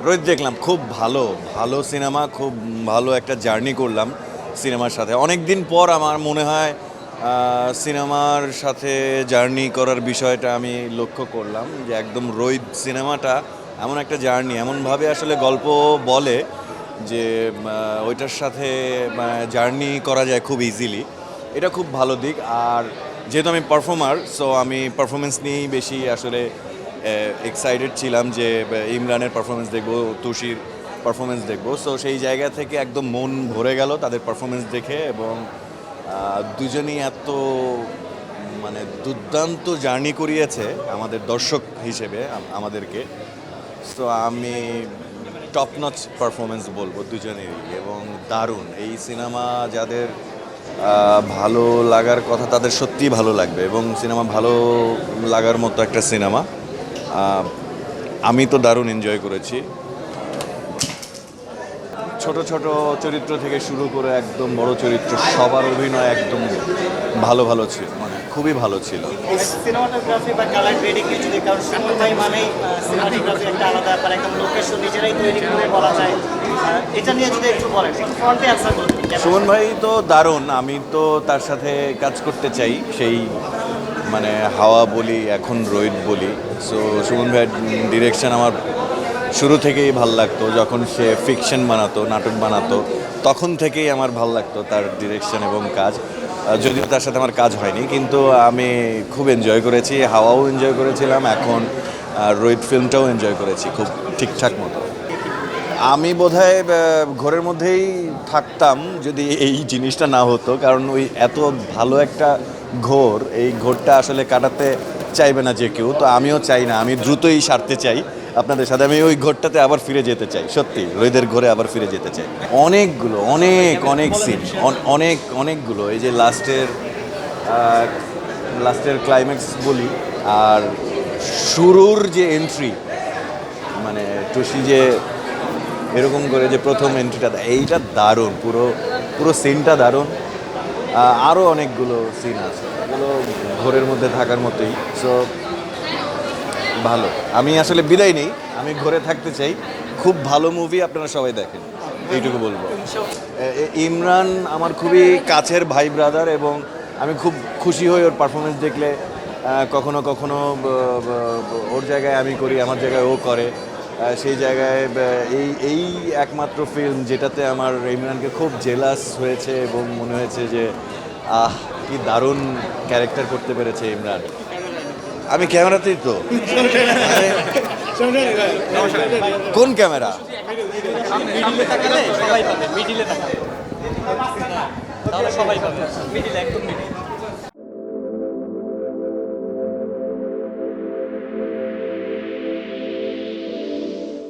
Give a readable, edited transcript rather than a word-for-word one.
রোহিত দেখলাম, খুব ভালো ভালো সিনেমা, খুব ভালো একটা জার্নি করলাম সিনেমার সাথে। অনেক দিন পর আমার মনে হয় সিনেমার সাথে জার্নি করার বিষয়টা আমি লক্ষ্য করলাম যে একদম রোহিত সিনেমাটা এমন একটা জার্নি, এমনভাবে আসলে গল্প বলে যে ওইটার সাথে জার্নি করা যায় খুব ইজিলি। এটা খুব ভালো দিক। আর যেহেতু আমি পারফর্মার, সো আমি পারফরমেন্স নিয়েই বেশি আসলে এক্সাইটেড ছিলাম যে ইমরানের পারফরমেন্স দেখবো, তুষির পারফরমেন্স দেখবো। সো সেই জায়গা থেকে একদম মন ভরে গেল তাদের পারফরমেন্স দেখে, এবং দুজনেই এত মানে দুর্দান্ত জার্নি করিয়েছে আমাদের দর্শক হিসেবে আমাদেরকে। সো আমি টপ নচ পারফরমেন্স বলবো দুজনেরই, এবং দারুণ। এই সিনেমা যাদের ভালো লাগার কথা তাদের সত্যিই ভালো লাগবে, এবং সিনেমা ভালো লাগার মতো একটা সিনেমা। আমি তো দারুণ এনজয় করেছি। ছোট ছোট চরিত্র থেকে শুরু করে একদম বড় চরিত্র, সবার অভিনয় একদম ভালো ভালো ছিল, মানে খুবই ভালো ছিল। সিনেমাটোগ্রাফি বা কালার গ্রেডিং এ যদি কারণ সুমন ভাই মানেই সিনেমাটোগ্রাফি একটা আলাদা ব্যাপার, একটা লোকেশন নিজেরাই তৈরি করে বলা যায়। এটা নিয়ে যদি একটু বলেন, ফ্রন্টে অ্যান্সার করবেন। সুমন ভাই তো দারুণ, আমি তো তার সাথে কাজ করতে চাই, সেই মানে হাওয়া বলি এখন রোহিত বলি। সো সুমন ভাইয়ের ডিরেকশন আমার শুরু থেকেই ভাল লাগতো। যখন সে ফিকশন বানাতো, নাটক বানাতো, তখন থেকেই আমার ভাল লাগতো তার ডিরেকশন এবং কাজ। যদিও তার সাথে আমার কাজ হয়নি, কিন্তু আমি খুব এনজয় করেছি। হাওয়াও এনজয় করেছিলাম, এখন রোহিত ফিল্মটাও এনজয় করেছি খুব ঠিকঠাক মতো। আমি বোধহয় ঘরের মধ্যেই থাকতাম যদি এই জিনিসটা না হতো, কারণ ওই এত ভালো একটা ঘোর, এই ঘোরটা আসলে কাটাতে চাইবে না যে কেউ। তো আমিও চাই না, আমি দ্রুতই সারতে চাই আপনাদের সাথে। আমি ওই ঘোরটাতে আবার ফিরে যেতে চাই, সত্যি রোহিতের ঘোরে আবার ফিরে যেতে চাই। অনেকগুলো, অনেক অনেক সিন, অনেকগুলো। এই যে লাস্টের ক্লাইম্যাক্স বলি, আর শুরুর যে এন্ট্রি, মানে টুসি যে এরকম করে যে প্রথম এন্ট্রিটা, এইটা দারুণ, পুরো পুরো সিনটা দারুণ। আরও অনেকগুলো সিন আছে, এগুলো ঘোরের মধ্যে থাকার মতোই। সো ভালো, আমি আসলে বিদায় নেই, আমি ঘরে থাকতে চাই। খুব ভালো মুভি, আপনারা সবাই দেখেন, এইটুকু বলবো। ইমরান আমার খুবই কাছের ভাই ব্রাদার, এবং আমি খুব খুশি হই ওর পারফরমেন্স দেখলে। কখনো কখনো ওর জায়গায় আমি করি, আমার জায়গায় ও করে। সেই জায়গায় এই এই একমাত্র ফিল্ম যেটাতে আমার ইমরানকে খুব জেলাস হয়েছে, এবং মনে হয়েছে যে কি দারুণ ক্যারেক্টার করতে পেরেছে ইমরান। আমি ক্যামেরাতেই তো। কোন ক্যামেরা? সবাই পাবে, মিডিলে তাহলে সবাই পাবে, মিডিলে একদম মিডিল।